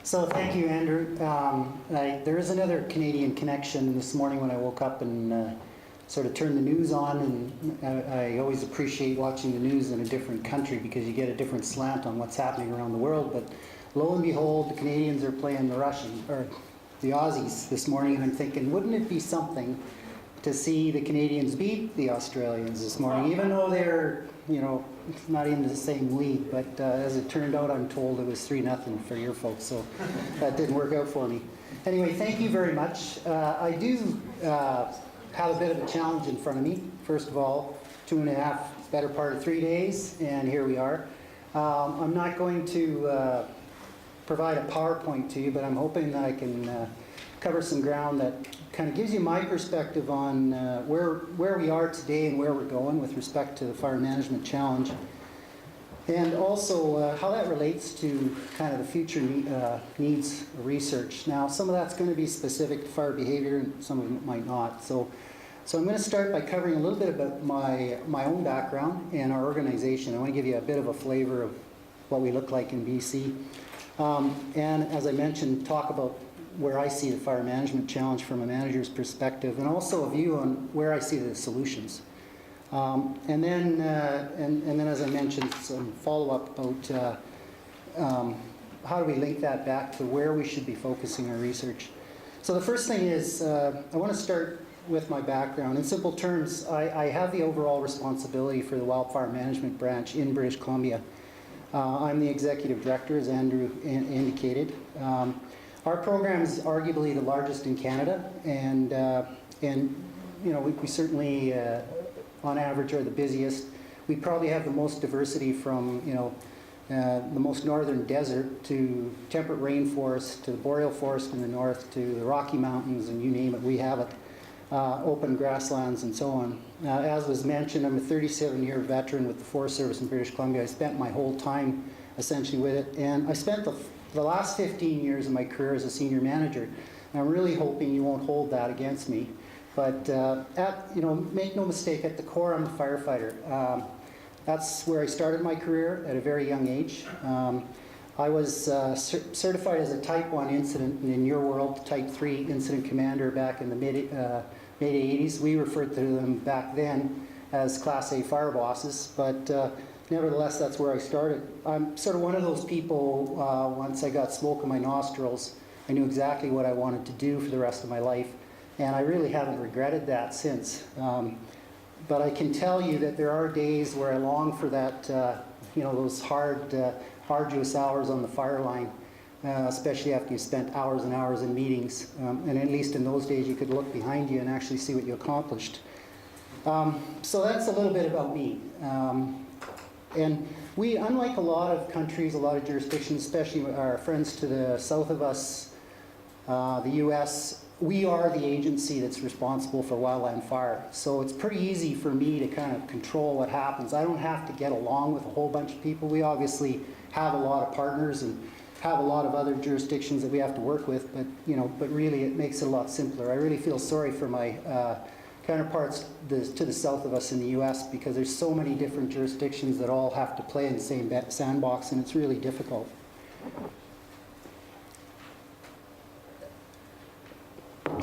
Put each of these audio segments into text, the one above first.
So thank you, Andrew. There is another Canadian connection this morning when I woke up and sort of turned the news on, and I always appreciate watching the news in a different country because you get a different slant on what's happening around the world. But lo and behold, the Canadians are playing the Aussies this morning, and I'm thinking, wouldn't it be something to see the Canadians beat the Australians this morning, even though they're, not in the same league. But as it turned out, I'm told it was 3-0 for your folks, so that didn't work out for me. Anyway, thank you very much. I do have a bit of a challenge in front of me. First of all, 2.5, better part of 3 days, and here we are. I'm not going to provide a PowerPoint to you, but I'm hoping that I can cover some ground that kind of gives you my perspective on where we are today and where we're going with respect to the fire management challenge, and also how that relates to kind of the future needs of research. Now, some of that's going to be specific to fire behavior, and some of it might not. So I'm going to start by covering a little bit about my own background and our organization. I want to give you a bit of a flavor of what we look like in BC. And as I mentioned, talk about where I see the fire management challenge from a manager's perspective, and also a view on where I see the solutions. And then, as I mentioned, some follow-up about how do we link that back to where we should be focusing our research. So the first thing is, I want to start with my background. In simple terms, I have the overall responsibility for the wildfire management branch in British Columbia. I'm the executive director, as Andrew indicated. Our program is arguably the largest in Canada, and we certainly, on average, are the busiest. We probably have the most diversity from the most northern desert to temperate rainforest to the boreal forest in the north to the Rocky Mountains, and you name it, we have it. Open grasslands and so on. As was mentioned, I'm a 37-year veteran with the Forest Service in British Columbia. I spent my whole time essentially with it, and I spent the last 15 years of my career as a senior manager. And I'm really hoping you won't hold that against me. But make no mistake, at the core, I'm a firefighter. That's where I started my career at a very young age. I was certified as a Type 1 incident, and in your world, Type 3 incident commander back in the mid-80s. We referred to them back then as Class A fire bosses, but nevertheless, that's where I started. I'm sort of one of those people, once I got smoke in my nostrils, I knew exactly what I wanted to do for the rest of my life, and I really haven't regretted that since. But I can tell you that there are days where I long for that, those arduous hours on the fire line, especially after you spent hours and hours in meetings. And at least in those days, you could look behind you and actually see what you accomplished. So that's a little bit about me. And we, unlike a lot of countries, a lot of jurisdictions, especially our friends to the south of us, the US, we are the agency that's responsible for wildland fire. So it's pretty easy for me to kind of control what happens. I don't have to get along with a whole bunch of people. We obviously have a lot of partners and have a lot of other jurisdictions that we have to work with, but really it makes it a lot simpler. I really feel sorry for my counterparts to the south of us in the US, because there's so many different jurisdictions that all have to play in the same sandbox, and it's really difficult.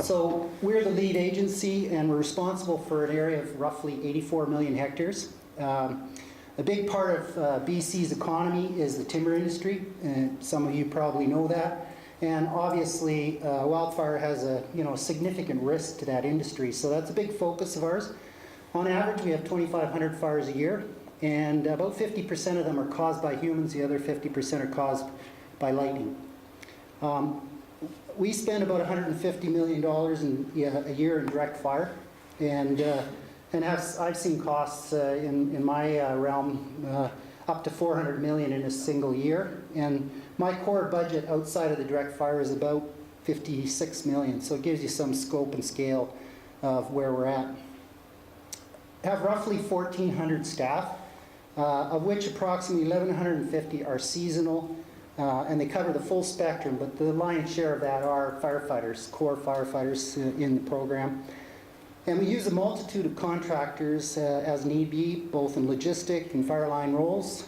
So we're the lead agency, and we're responsible for an area of roughly 84 million hectares. A big part of BC's economy is the timber industry, and some of you probably know that. And obviously, wildfire has a significant risk to that industry, so that's a big focus of ours. On average, we have 2,500 fires a year, and about 50% of them are caused by humans. The other 50% are caused by lightning. We spend about $150 million a year in direct fire, and I've seen costs in my realm up to $400 million in a single year. And my core budget outside of the direct fire is about $56 million. So it gives you some scope and scale of where we're at. Have roughly 1,400 staff, of which approximately 1,150 are seasonal, and they cover the full spectrum, but the lion's share of that are firefighters, core firefighters in the program. And we use a multitude of contractors as need be, both in logistic and fire line roles.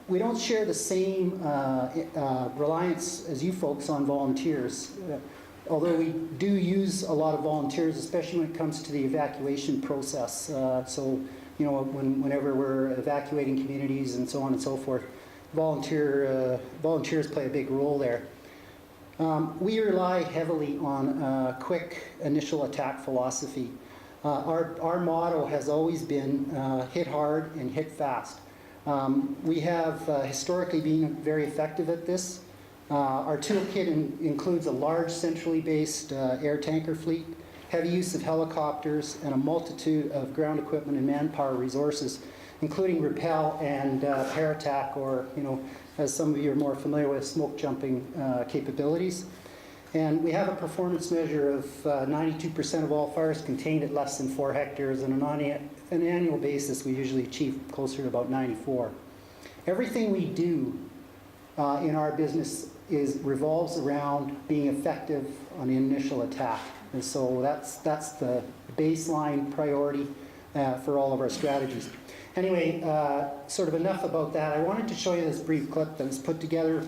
we don't share the same reliance as you folks on volunteers. Although we do use a lot of volunteers, especially when it comes to the evacuation process. So, you know, whenever we're evacuating communities and so on and so forth, volunteers play a big role there. We rely heavily on a quick initial attack philosophy. Our motto has always been hit hard and hit fast. We have historically been very effective at this. Our toolkit includes a large centrally based air tanker fleet, heavy use of helicopters, and a multitude of ground equipment and manpower resources, including rappel and parattack, or, you know, as some of you are more familiar with, smoke jumping capabilities. And we have a performance measure of 92% of all fires contained at less than 4 hectares, and on an annual basis we usually achieve closer to about 94. Everything we do in our business revolves around being effective on the initial attack. And so that's the baseline priority for all of our strategies. Anyway, sort of enough about that. I wanted to show you this brief clip that was put together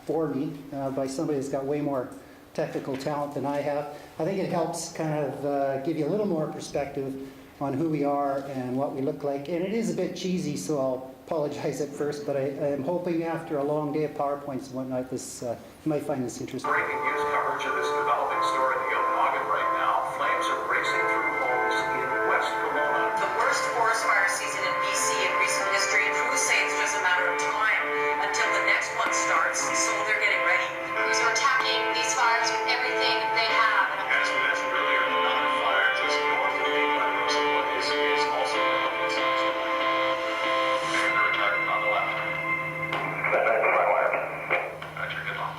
for me by somebody that's got way more technical talent than I have. I think it helps kind of give you a little more perspective on who we are and what we look like. And it is a bit cheesy, so I'll apologize at first, but I am hoping after a long day of PowerPoints and whatnot, you might find this interesting. Breaking news coverage of this developing story in the Okanagan right now. Flames are racing through homes in West Kelowna. The worst forest fire season in BC in recent history. Crews say it's just a matter of time until the next one starts, so they're getting ready. Crews are attacking these fires with everything they have. As we mentioned earlier, the mountain fire just north of Big Meadows, what is also a season. And they're attacking on the left. That's my wire. Roger, good luck.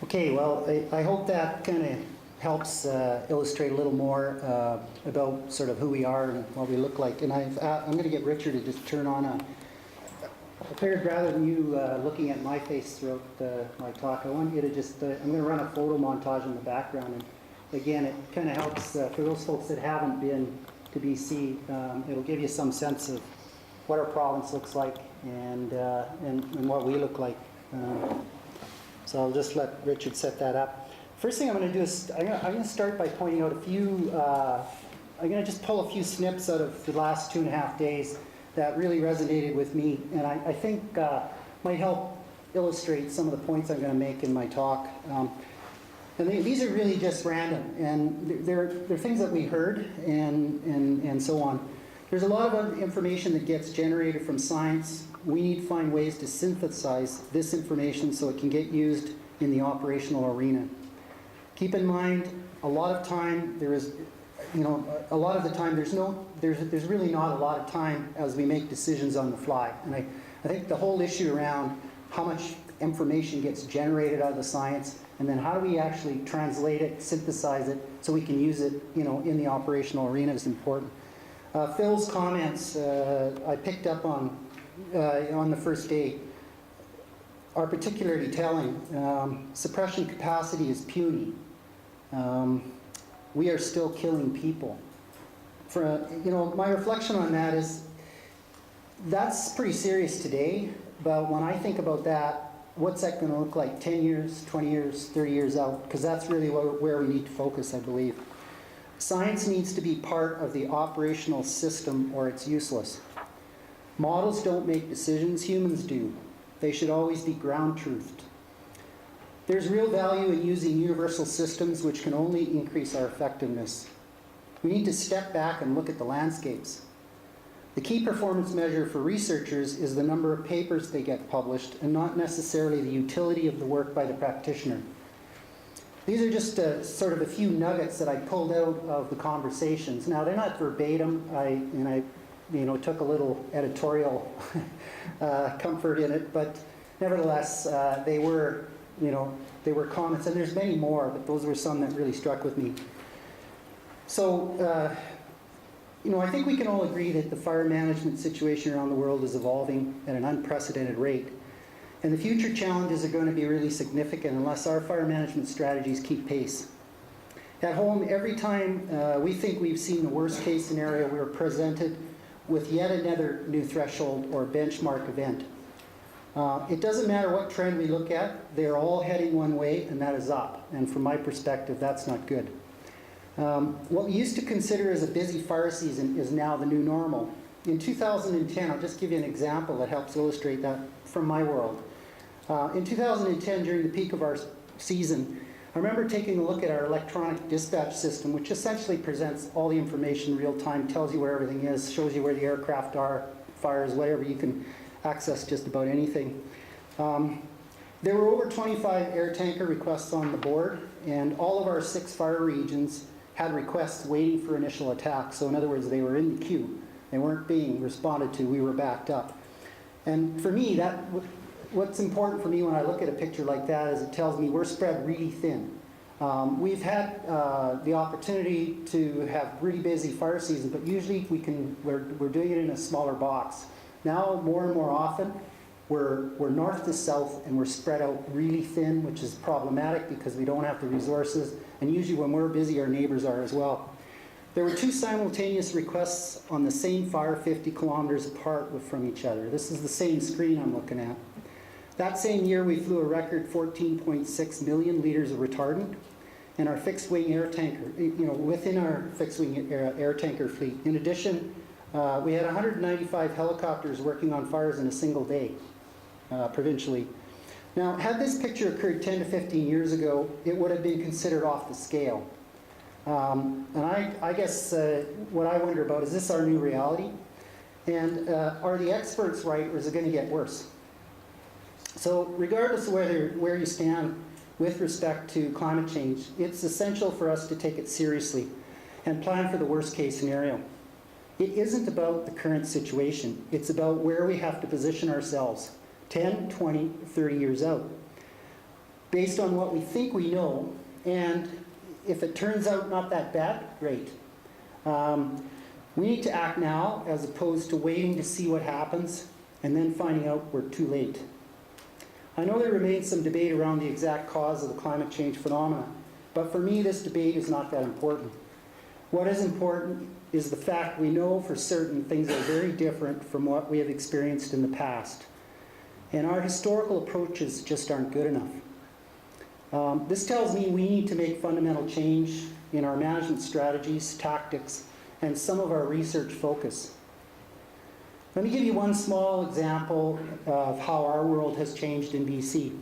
Okay, well, I hope that kind of helps illustrate a little more about sort of who we are and what we look like. And I'm going to get Richard to just turn on I figured rather than you looking at my face throughout my talk, I want you to just, I'm going to run a photo montage in the background. And again, it kind of helps for those folks that haven't been to BC, it'll give you some sense of what our province looks like and what we look like. So I'll just let Richard set that up. First thing I'm going to do is I'm going to start by pointing out a few, I'm going to just pull a few snips out of the last 2.5 days that really resonated with me, and I think might help illustrate some of the points I'm going to make in my talk. And these are really just random, and they're things that we heard and so on. There's a lot of information that gets generated from science. We need to find ways to synthesize this information so it can get used in the operational arena. Keep in mind, a lot of time there is, a lot of the time there's really not a lot of time as we make decisions on the fly. And I think the whole issue around how much information gets generated out of the science, and then how do we actually translate it, synthesize it, so we can use it, in the operational arena is important. Phil's comments I picked up on the first day are particularly telling. Suppression capacity is puny. We are still killing people. My reflection on that is that's pretty serious today, but when I think about that, what's that going to look like 10 years, 20 years, 30 years out? Because that's really where we need to focus, I believe. Science needs to be part of the operational system or it's useless. Models don't make decisions, humans do. They should always be ground truthed. There's real value in using universal systems which can only increase our effectiveness. We need to step back and look at the landscapes. The key performance measure for researchers is the number of papers they get published and not necessarily the utility of the work by the practitioner. These are just sort of a few nuggets that I pulled out of the conversations. Now, they're not verbatim, I took a little editorial comfort in it, but nevertheless, they were comments, and there's many more, but those were some that really struck with me. So, I think we can all agree that the fire management situation around the world is evolving at an unprecedented rate. And the future challenges are going to be really significant unless our fire management strategies keep pace. At home, every time we think we've seen the worst case scenario, we are presented with yet another new threshold or benchmark event. It doesn't matter what trend we look at, they're all heading one way, and that is up. And from my perspective, that's not good. What we used to consider as a busy fire season is now the new normal. In 2010, I'll just give you an example that helps illustrate that from my world. In 2010, during the peak of our season, I remember taking a look at our electronic dispatch system, which essentially presents all the information real time, tells you where everything is, shows you where the aircraft are, fires, whatever. You can access just about anything. There were over 25 air tanker requests on the board, and all of our 6 fire regions had requests waiting for initial attack. So in other words, they were in the queue. They weren't being responded to. We were backed up. And for me, what's important for me when I look at a picture like that is it tells me we're spread really thin. We've had the opportunity to have really busy fire seasons, but usually we're doing it in a smaller box. Now, more and more often, we're north to south and we're spread out really thin, which is problematic because we don't have the resources. And usually when we're busy, our neighbors are as well. There were 2 simultaneous requests on the same fire 50 kilometers apart from each other. This is the same screen I'm looking at. That same year, we flew a record 14.6 million liters of retardant, and our fixed-wing air tanker, within our fixed-wing air tanker fleet. In addition, we had 195 helicopters working on fires in a single day, provincially. Now, had this picture occurred 10 to 15 years ago, it would have been considered off the scale. And I guess what I wonder about is this our new reality? And are the experts right, or is it going to get worse? So regardless of where you stand with respect to climate change, it's essential for us to take it seriously and plan for the worst case scenario. It isn't about the current situation. It's about where we have to position ourselves 10, 20, 30 years out. Based on what we think we know, and if it turns out not that bad, great. We need to act now as opposed to waiting to see what happens and then finding out we're too late. I know there remains some debate around the exact cause of the climate change phenomena, but for me this debate is not that important. What is important is the fact we know for certain things are very different from what we have experienced in the past. And our historical approaches just aren't good enough. This tells me we need to make fundamental change in our management strategies, tactics, and some of our research focus. Let me give you one small example of how our world has changed in BC.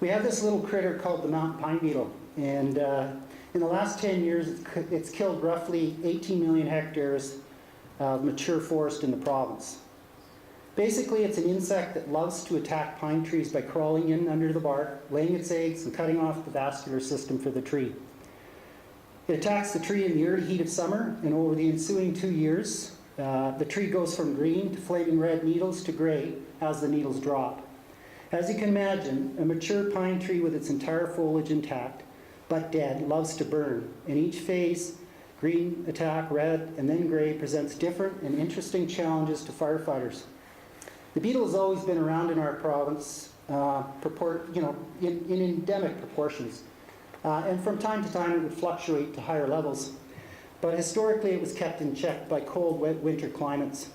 We have this little critter called the mountain pine beetle, and in the last 10 years it's killed roughly 18 million hectares of mature forest in the province. Basically, it's an insect that loves to attack pine trees by crawling in under the bark, laying its eggs, and cutting off the vascular system for the tree. It attacks the tree in the early heat of summer, and over the ensuing 2 years, the tree goes from green to flaming red needles to gray as the needles drop. As you can imagine, a mature pine tree with its entire foliage intact, but dead, loves to burn. In each phase, green attack, red, and then gray presents different and interesting challenges to firefighters. The beetle has always been around in our province, in endemic proportions. And from time to time it would fluctuate to higher levels. But historically it was kept in check by cold, wet winter climates.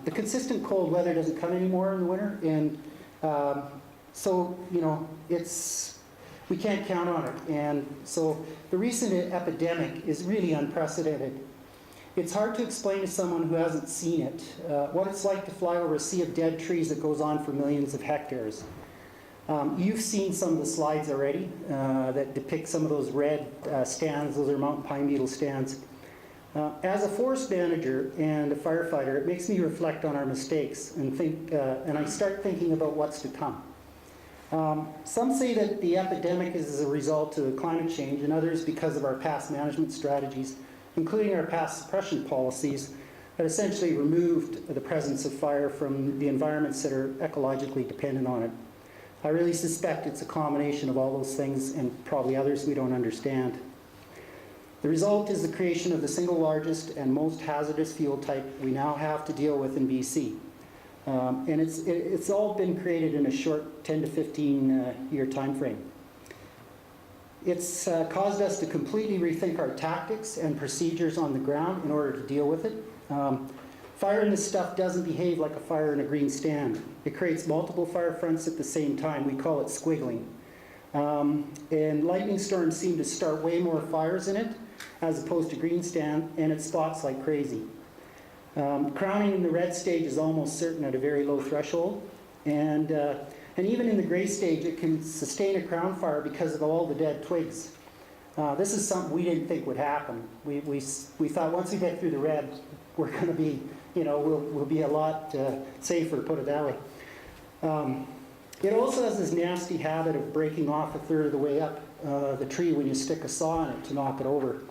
The consistent cold weather doesn't come anymore in the winter, and we can't count on it. And so the recent epidemic is really unprecedented. It's hard to explain to someone who hasn't seen it what it's like to fly over a sea of dead trees that goes on for millions of hectares. You've seen some of the slides already that depict some of those red stands. Those are mountain pine beetle stands. As a forest manager and a firefighter, it makes me reflect on our mistakes and I start thinking about what's to come. Some say that the epidemic is as a result of climate change, and others because of our past management strategies, including our past suppression policies that essentially removed the presence of fire from the environments that are ecologically dependent on it. I really suspect it's a combination of all those things and probably others we don't understand. The result is the creation of the single largest and most hazardous fuel type we now have to deal with in BC. And it's all been created in a short 10 to 15 year time frame. It's caused us to completely rethink our tactics and procedures on the ground in order to deal with it. Fire in this stuff doesn't behave like a fire in a green stand. It creates multiple fire fronts at the same time. We call it squiggling. And lightning storms seem to start way more fires in it as opposed to green stand, and it spots like crazy. Crowning in the red stage is almost certain at a very low threshold, and even in the gray stage it can sustain a crown fire because of all the dead twigs. This is something we didn't think would happen. We thought once we get through the red, we're going to be, we'll be a lot safer, put it that way. It also has this nasty habit of breaking off a third of the way up the tree when you stick a saw in it to knock it over,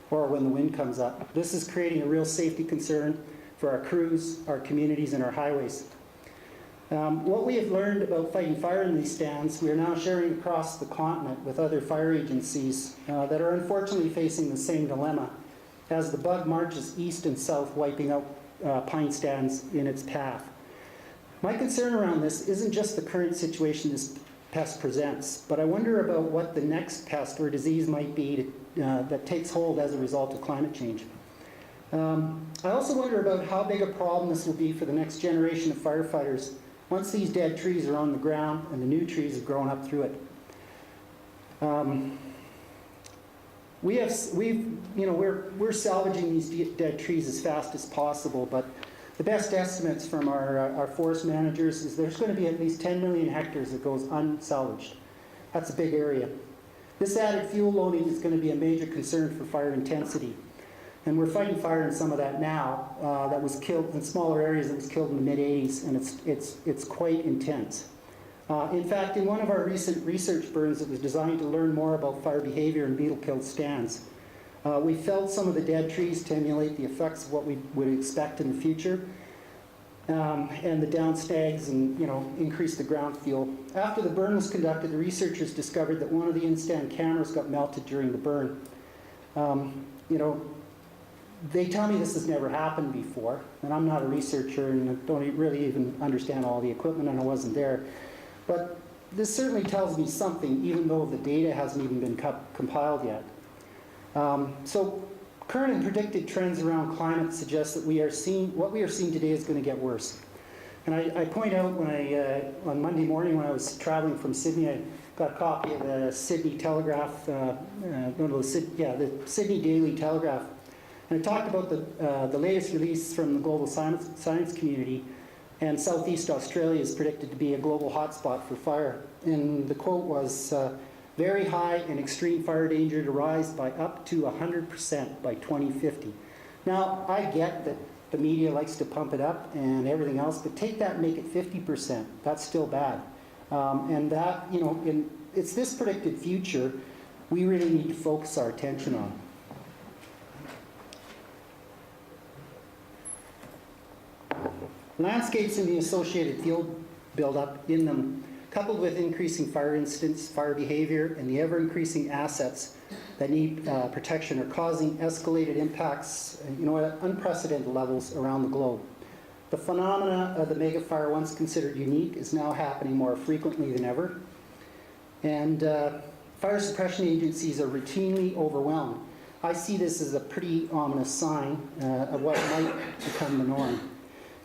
or when the wind comes up. This is creating a real safety concern for our crews, our communities, and our highways. What we have learned about fighting fire in these stands, we are now sharing across the continent with other fire agencies that are unfortunately facing the same dilemma as the bug marches east and south, wiping out pine stands in its path. My concern around this isn't just the current situation this pest presents, but I wonder about what the next pest or disease might be that takes hold as a result of climate change. I also wonder about how big a problem this will be for the next generation of firefighters once these dead trees are on the ground and the new trees have grown up through it. We're salvaging these dead trees as fast as possible, but the best estimates from our forest managers is there's going to be at least 10 million hectares that goes unsalvaged. That's a big area. This added fuel loading is going to be a major concern for fire intensity. And we're fighting fire in some of that now that was killed in smaller areas that was killed in the mid-80s, and it's quite intense. In fact, in one of our recent research burns that was designed to learn more about fire behavior and beetle-killed stands, we felled some of the dead trees to emulate the effects of what we would expect in the future, and the down stags and increase the ground fuel. After the burn was conducted, the researchers discovered that one of the in-stand cameras got melted during the burn. They tell me this has never happened before, and I'm not a researcher and don't really even understand all the equipment, and I wasn't there. But this certainly tells me something, even though the data hasn't even been compiled yet. So current and predicted trends around climate suggest that what we are seeing today is going to get worse. And I point out when on Monday morning when I was traveling from Sydney, I got a copy of the Sydney Telegraph, the Sydney Daily Telegraph. And it talked about the latest release from the global science community, and Southeast Australia is predicted to be a global hotspot for fire. And the quote was, very high and extreme fire danger to rise by up to 100% by 2050. Now, I get that the media likes to pump it up and everything else, but take that and make it 50%. That's still bad. And that, it's this predicted future we really need to focus our attention on. Landscapes and the associated field buildup in them, coupled with increasing fire incidents, fire behavior, and the ever-increasing assets that need protection are causing escalated impacts at unprecedented levels around the globe. The phenomena of the mega fire, once considered unique, is now happening more frequently than ever. And fire suppression agencies are routinely overwhelmed. I see this as a pretty ominous sign of what might become the norm.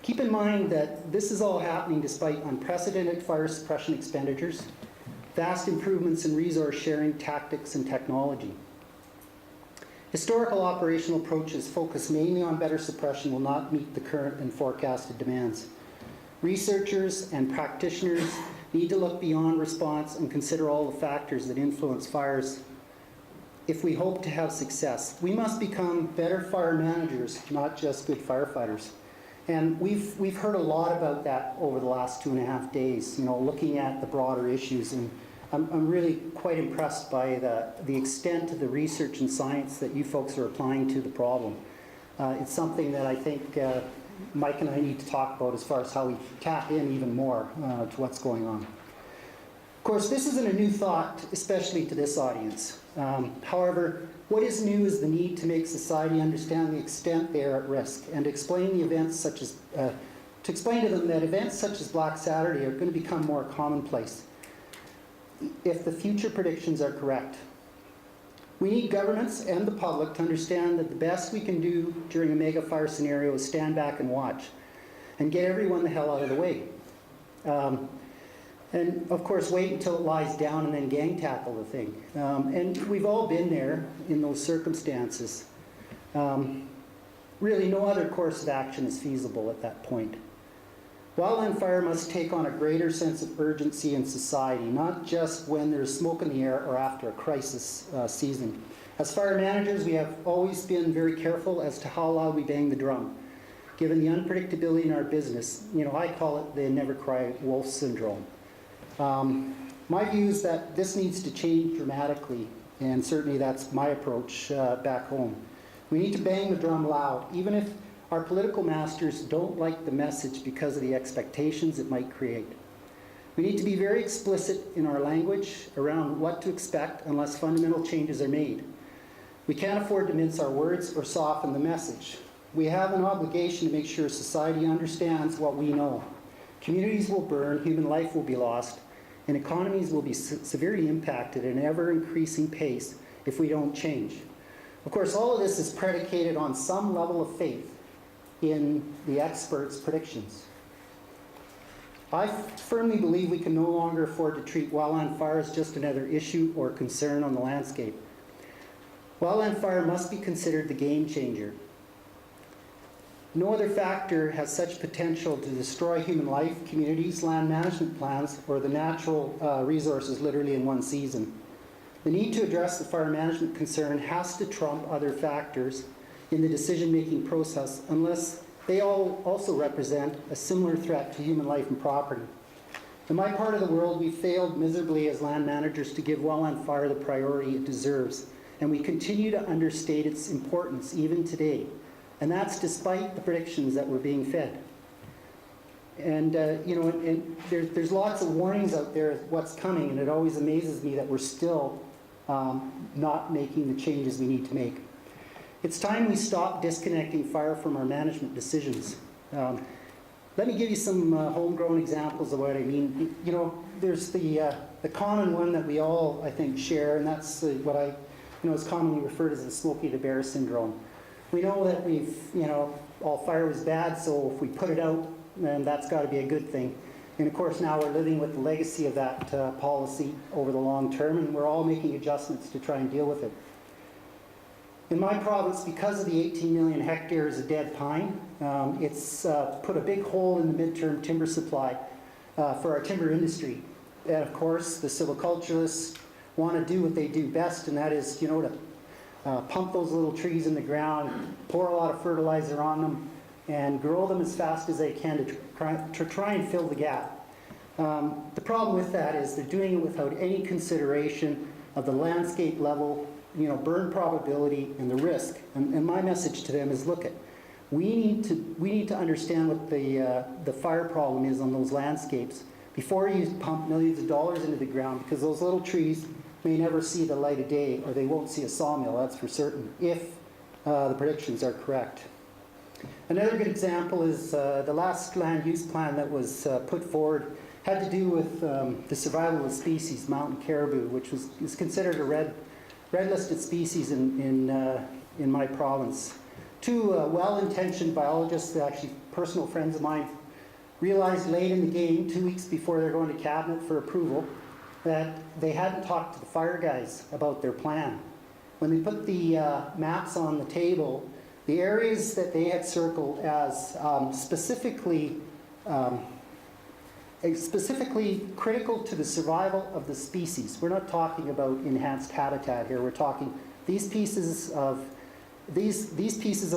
Keep in mind that this is all happening despite unprecedented fire suppression expenditures, vast improvements in resource sharing tactics and technology. Historical operational approaches focused mainly on better suppression will not meet the current and forecasted demands. Researchers and practitioners need to look beyond response and consider all the factors that influence fires. If we hope to have success, we must become better fire managers, not just good firefighters. And we've heard a lot about that over the last 2.5 days, looking at the broader issues. And I'm really quite impressed by the extent of the research and science that you folks are applying to the problem. It's something that I think Mike and I need to talk about as far as how we tap in even more to what's going on. Of course, this isn't a new thought, especially to this audience. However, what is new is the need to make society understand the extent they are at risk, and explain the events such as, to explain to them that events such as Black Saturday are going to become more commonplace if the future predictions are correct. We need governments and the public to understand that the best we can do during a mega fire scenario is stand back and watch, and get everyone the hell out of the way. And of course, wait until it lies down and then gang tackle the thing. And we've all been there in those circumstances. Really, no other course of action is feasible at that point. Wildland fire must take on a greater sense of urgency in society, not just when there's smoke in the air or after a crisis season. As fire managers, we have always been very careful as to how loud we bang the drum. Given the unpredictability in our business, I call it the never cry wolf syndrome. My view is that this needs to change dramatically, and certainly that's my approach back home. We need to bang the drum loud, even if our political masters don't like the message because of the expectations it might create. We need to be very explicit in our language around what to expect unless fundamental changes are made. We can't afford to mince our words or soften the message. We have an obligation to make sure society understands what we know. Communities will burn, human life will be lost, and economies will be severely impacted at an ever-increasing pace if we don't change. Of course, all of this is predicated on some level of faith in the experts' predictions. I firmly believe we can no longer afford to treat wildland fire as just another issue or concern on the landscape. Wildland fire must be considered the game changer. No other factor has such potential to destroy human life, communities, land management plans, or the natural resources literally in one season. The need to address the fire management concern has to trump other factors in the decision-making process unless they all also represent a similar threat to human life and property. In my part of the world, we failed miserably as land managers to give wildland fire the priority it deserves, and we continue to understate its importance even today. And that's despite the predictions that we're being fed. And there's lots of warnings out there of what's coming, and it always amazes me that we're still not making the changes we need to make. It's time we stop disconnecting fire from our management decisions. Let me give you some homegrown examples of what I mean. There's the common one that we all, I think, share, and that's what is commonly referred as the Smokey the Bear syndrome. We know that all fire was bad, so if we put it out, and that's got to be a good thing. And of course now we're living with the legacy of that policy over the long term, and we're all making adjustments to try and deal with it. In my province, because of the 18 million hectares of dead pine, it's put a big hole in the midterm timber supply for our timber industry. And of course, the silviculturists want to do what they do best, and that is, to pump those little trees in the ground, pour a lot of fertilizer on them, and grow them as fast as they can to try and fill the gap. The problem with that is they're doing it without any consideration of the landscape level, burn probability, and the risk. And my message to them is, look, we need to understand what the fire problem is on those landscapes before you pump millions of dollars into the ground, because those little trees may never see the light of day, or they won't see a sawmill, that's for certain, if the predictions are correct. Another good example is the last land use plan that was put forward had to do with the survival of species, mountain caribou, which is considered a red listed species in my province. Two well-intentioned biologists, actually personal friends of mine, realized late in the game, 2 weeks before they're going to cabinet for approval, that they hadn't talked to the fire guys about their plan. When they put the maps on the table, the areas that they had circled as specifically critical to the survival of the species. We're not talking about enhanced habitat here. We're talking these pieces of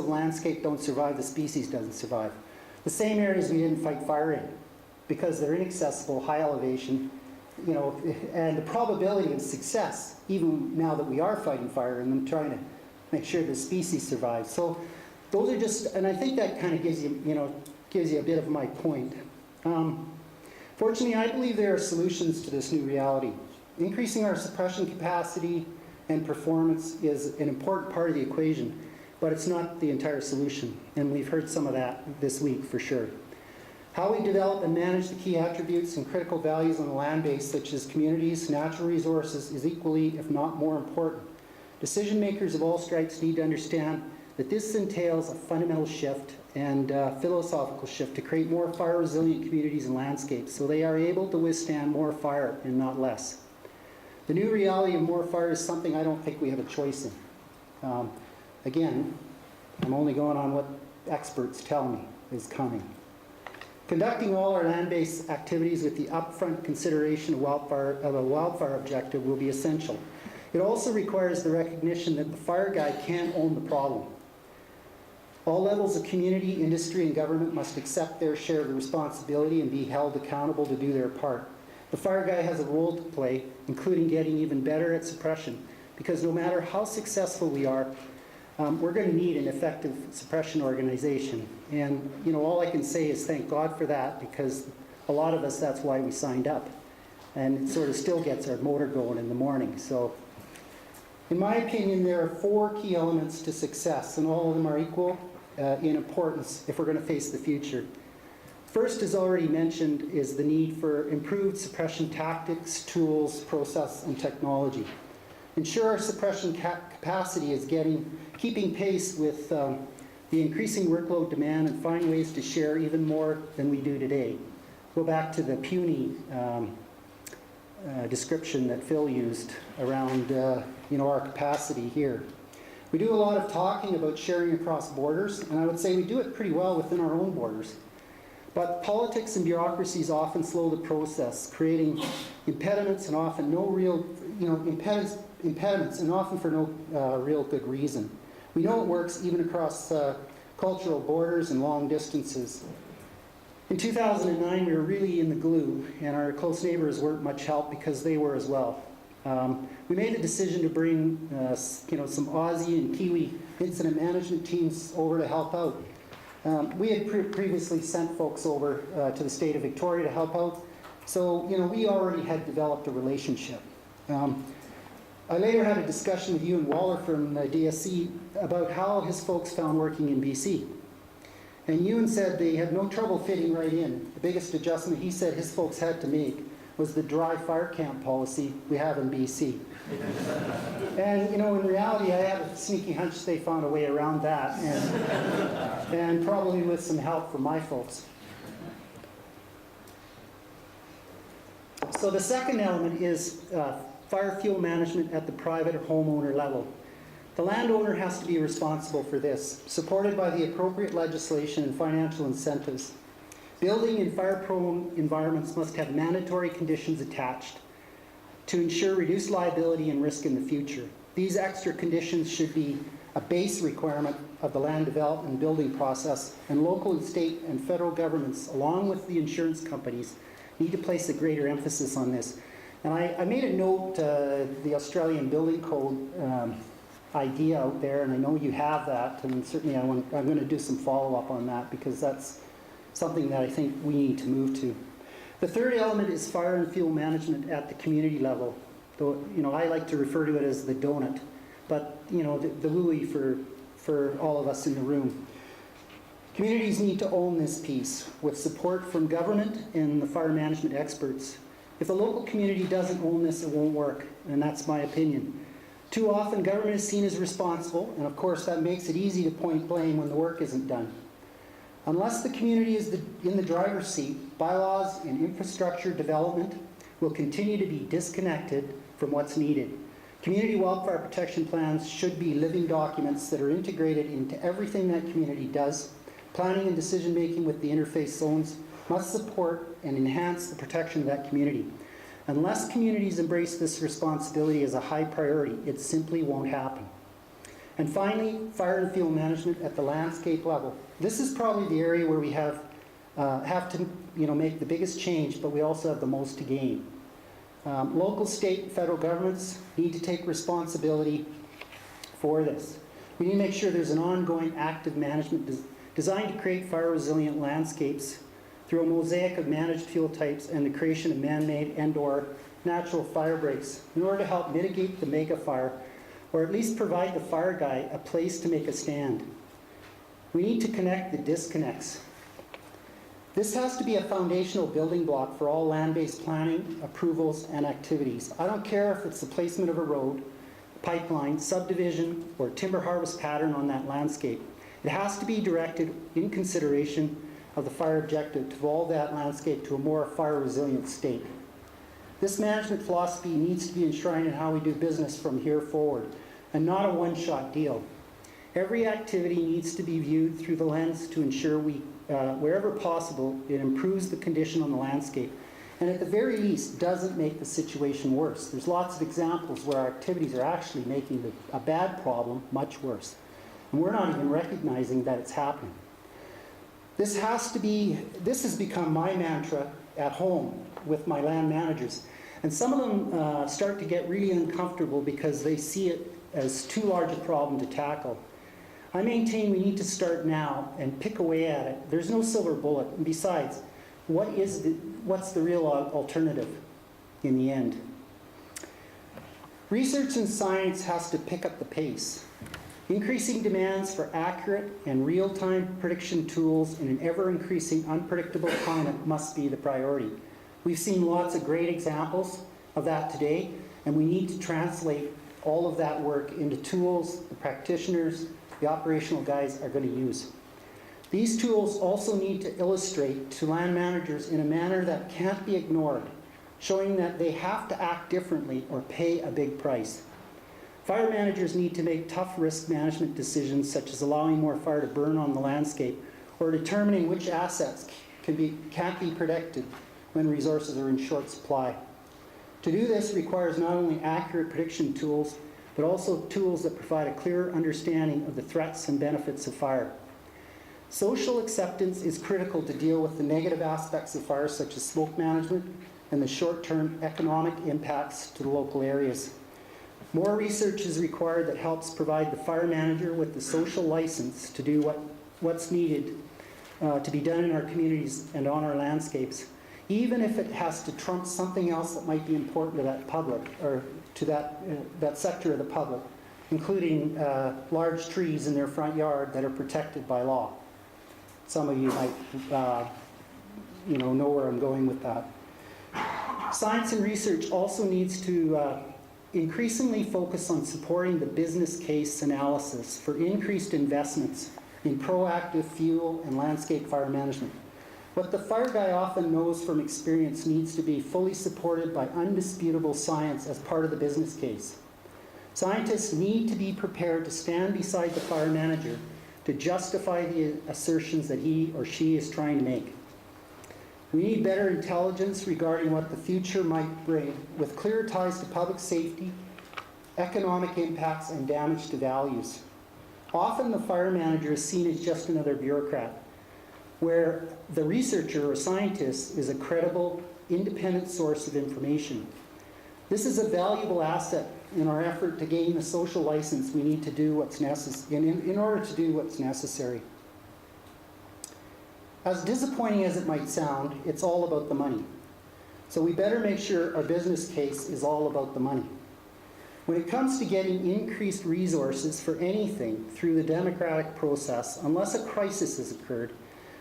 landscape don't survive, the species doesn't survive. The same areas we didn't fight fire in because they're inaccessible, high elevation, and the probability of success, even now that we are fighting fire in them, trying to make sure the species survives. So those are just, and I think that kind of gives you a bit of my point. Fortunately, I believe there are solutions to this new reality. Increasing our suppression capacity and performance is an important part of the equation, but it's not the entire solution, and we've heard some of that this week for sure. How we develop and manage the key attributes and critical values on the land base, such as communities, natural resources, is equally, if not more important. Decision makers of all stripes need to understand that this entails a fundamental shift and philosophical shift to create more fire-resilient communities and landscapes so they are able to withstand more fire and not less. The new reality of more fire is something I don't think we have a choice in. Again, I'm only going on what experts tell me is coming. Conducting all our land-based activities with the upfront consideration of a wildfire objective will be essential. It also requires the recognition that the fire guy can't own the problem. All levels of community, industry, and government must accept their share of the responsibility and be held accountable to do their part. The fire guy has a role to play, including getting even better at suppression, because no matter how successful we are, we're going to need an effective suppression organization. And all I can say is thank God for that, because a lot of us, that's why we signed up. And it sort of still gets our motor going in the morning. So in my opinion, there are 4 key elements to success, and all of them are equal in importance if we're going to face the future. First, as already mentioned, is the need for improved suppression tactics, tools, process, and technology. Ensure our suppression capacity is keeping pace with the increasing workload demand, and find ways to share even more than we do today. Go back to the puny description that Phil used around our capacity here. We do a lot of talking about sharing across borders, and I would say we do it pretty well within our own borders. But politics and bureaucracies often slow the process, creating impediments and often impediments and often for no real good reason. We know it works even across cultural borders and long distances. In 2009, we were really in the glue, and our close neighbors weren't much help because they were as well. We made the decision to bring some Aussie and Kiwi incident management teams over to help out. We had previously sent folks over to the state of Victoria to help out, so we already had developed a relationship. I later had a discussion with Ewan Waller from DSC about how his folks found working in BC. And Ewan said they had no trouble fitting right in. The biggest adjustment he said his folks had to make was the dry fire camp policy we have in BC. And in reality, I have a sneaky hunch they found a way around that, and probably with some help from my folks. So the second element is fire fuel management at the private or homeowner level. The landowner has to be responsible for this, supported by the appropriate legislation and financial incentives. Building in fire-prone environments must have mandatory conditions attached to ensure reduced liability and risk in the future. These extra conditions should be a base requirement of the land development and building process, and local and state and federal governments, along with the insurance companies, need to place a greater emphasis on this. And I made a note, the Australian Building Code idea out there, and I know you have that, and certainly I'm going to do some follow-up on that, because that's something that I think we need to move to. The third element is fire and fuel management at the community level. Though, I like to refer to it as the donut, but the Louis for all of us in the room. Communities need to own this piece with support from government and the fire management experts. If the local community doesn't own this, it won't work, and that's my opinion. Too often, government is seen as responsible, and of course that makes it easy to point blame when the work isn't done. Unless the community is in the driver's seat, bylaws and infrastructure development will continue to be disconnected from what's needed. Community wildfire protection plans should be living documents that are integrated into everything that community does. Planning and decision making with the interface zones must support and enhance the protection of that community. Unless communities embrace this responsibility as a high priority, it simply won't happen. And finally, fire and fuel management at the landscape level. This is probably the area where we have to make the biggest change, but we also have the most to gain. Local, state, and federal governments need to take responsibility for this. We need to make sure there's an ongoing active management designed to create fire-resilient landscapes through a mosaic of managed fuel types and the creation of man-made and/or natural fire breaks in order to help mitigate the mega fire, or at least provide the fire guy a place to make a stand. We need to connect the disconnects. This has to be a foundational building block for all land-based planning, approvals, and activities. I don't care if it's the placement of a road, pipeline, subdivision, or timber harvest pattern on that landscape. It has to be directed in consideration of the fire objective to evolve that landscape to a more fire-resilient state. This management philosophy needs to be enshrined in how we do business from here forward, and not a one-shot deal. Every activity needs to be viewed through the lens to ensure wherever possible, it improves the condition on the landscape, and at the very least, doesn't make the situation worse. There's lots of examples where our activities are actually making a bad problem much worse, and we're not even recognizing that it's happening. This has become my mantra at home with my land managers, and some of them start to get really uncomfortable because they see it as too large a problem to tackle. I maintain we need to start now and pick away at it. There's no silver bullet. And besides, what's the real alternative in the end? Research and science has to pick up the pace. Increasing demands for accurate and real-time prediction tools in an ever-increasing unpredictable climate must be the priority. We've seen lots of great examples of that today, and we need to translate all of that work into tools the practitioners, the operational guys are going to use. These tools also need to illustrate to land managers in a manner that can't be ignored, showing that they have to act differently or pay a big price. Fire managers need to make tough risk management decisions, such as allowing more fire to burn on the landscape, or determining which assets can't be protected when resources are in short supply. To do this requires not only accurate prediction tools, but also tools that provide a clear understanding of the threats and benefits of fire. Social acceptance is critical to deal with the negative aspects of fire, such as smoke management and the short-term economic impacts to the local areas. More research is required that helps provide the fire manager with the social license to do what's needed to be done in our communities and on our landscapes, even if it has to trump something else that might be important to that public, or to that sector of the public, including large trees in their front yard that are protected by law. Some of you might know where I'm going with that. Science and research also needs to increasingly focus on supporting the business case analysis for increased investments in proactive fuel and landscape fire management. What the fire guy often knows from experience needs to be fully supported by undisputable science as part of the business case. Scientists need to be prepared to stand beside the fire manager to justify the assertions that he or she is trying to make. We need better intelligence regarding what the future might bring, with clear ties to public safety, economic impacts, and damage to values. Often the fire manager is seen as just another bureaucrat, where the researcher or scientist is a credible, independent source of information. This is a valuable asset in our effort to gain the social license we need to do what's necessary, in order to do what's necessary. As disappointing as it might sound, it's all about the money. So we better make sure our business case is all about the money. When it comes to getting increased resources for anything through the democratic process, unless a crisis has occurred,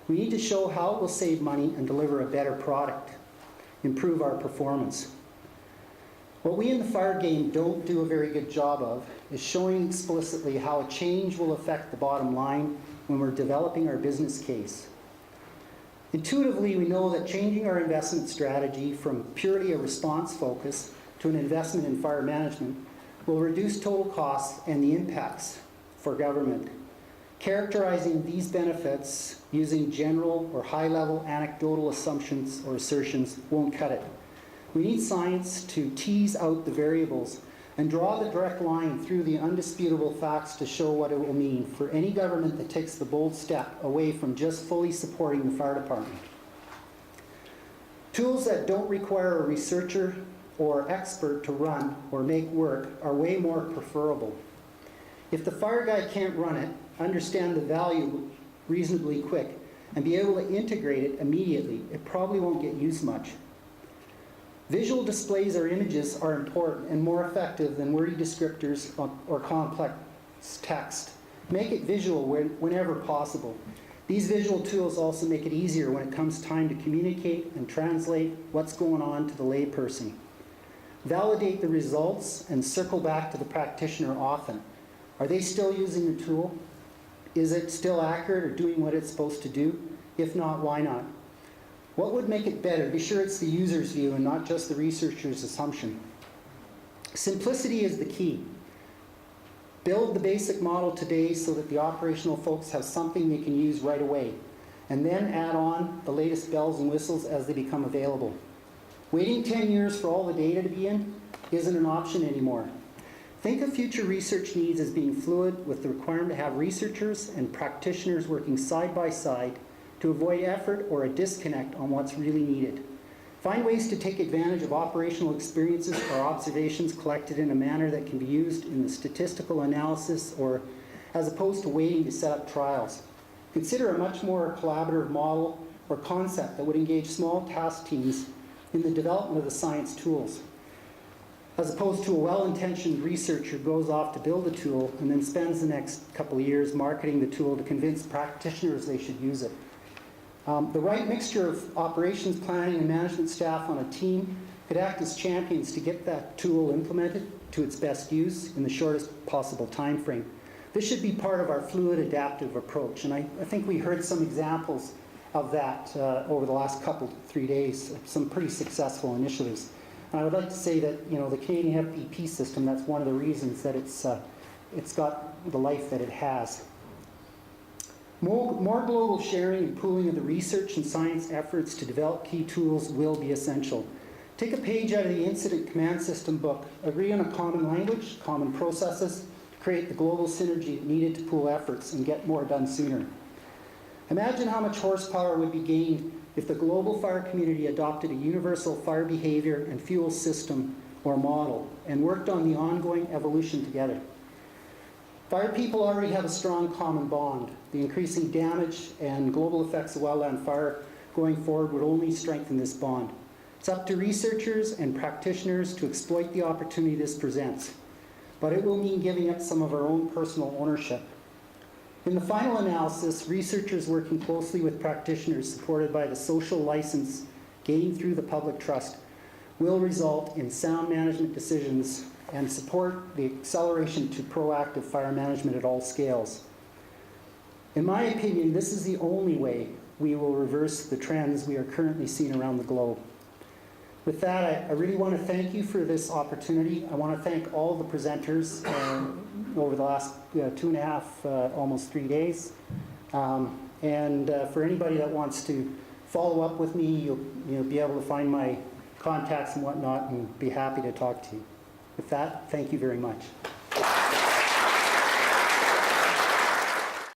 we need to show how it will save money and deliver a better product, improve our performance. What we in the fire game don't do a very good job of is showing explicitly how a change will affect the bottom line when we're developing our business case. Intuitively, we know that changing our investment strategy from purely a response focus to an investment in fire management will reduce total costs and the impacts for government. Characterizing these benefits using general or high-level anecdotal assumptions or assertions won't cut it. We need science to tease out the variables and draw the direct line through the undisputable facts to show what it will mean for any government that takes the bold step away from just fully supporting the fire department. Tools that don't require a researcher or expert to run or make work are way more preferable. If the fire guy can't run it, understand the value reasonably quick, and be able to integrate it immediately, it probably won't get used much. Visual displays or images are important and more effective than wordy descriptors or complex text. Make it visual whenever possible. These visual tools also make it easier when it comes time to communicate and translate what's going on to the layperson. Validate the results and circle back to the practitioner often. Are they still using the tool? Is it still accurate or doing what it's supposed to do? If not, why not? What would make it better? Be sure it's the user's view and not just the researcher's assumption. Simplicity is the key. Build the basic model today so that the operational folks have something they can use right away, and then add on the latest bells and whistles as they become available. Waiting 10 years for all the data to be in isn't an option anymore. Think of future research needs as being fluid, with the requirement to have researchers and practitioners working side by side to avoid effort or a disconnect on what's really needed. Find ways to take advantage of operational experiences or observations collected in a manner that can be used in the statistical analysis, or as opposed to waiting to set up trials. Consider a much more collaborative model or concept that would engage small task teams in the development of the science tools, as opposed to a well-intentioned researcher goes off to build a tool and then spends the next couple of years marketing the tool to convince practitioners they should use it. The right mixture of operations planning and management staff on a team could act as champions to get that tool implemented to its best use in the shortest possible time frame. This should be part of our fluid adaptive approach, and I think we heard some examples of that over the last 3 days, some pretty successful initiatives. And I would like to say that, the Canadian FBP system, that's one of the reasons that it's got the life that it has. More global sharing and pooling of the research and science efforts to develop key tools will be essential. Take a page out of the Incident Command System book. Agree on a common language, common processes, to create the global synergy needed to pool efforts and get more done sooner. Imagine how much horsepower would be gained if the global fire community adopted a universal fire behavior and fuel system or model and worked on the ongoing evolution together. Fire people already have a strong common bond. The increasing damage and global effects of wildland fire going forward would only strengthen this bond. It's up to researchers and practitioners to exploit the opportunity this presents, but it will mean giving up some of our own personal ownership. In the final analysis, researchers working closely with practitioners supported by the social license gained through the public trust will result in sound management decisions and support the acceleration to proactive fire management at all scales. In my opinion, this is the only way we will reverse the trends we are currently seeing around the globe. With that, I really want to thank you for this opportunity. I want to thank all the presenters over the last 2.5, almost 3 days. For anybody that wants to follow up with me, you'll be able to find my contacts and whatnot and be happy to talk to you. With that, thank you very much.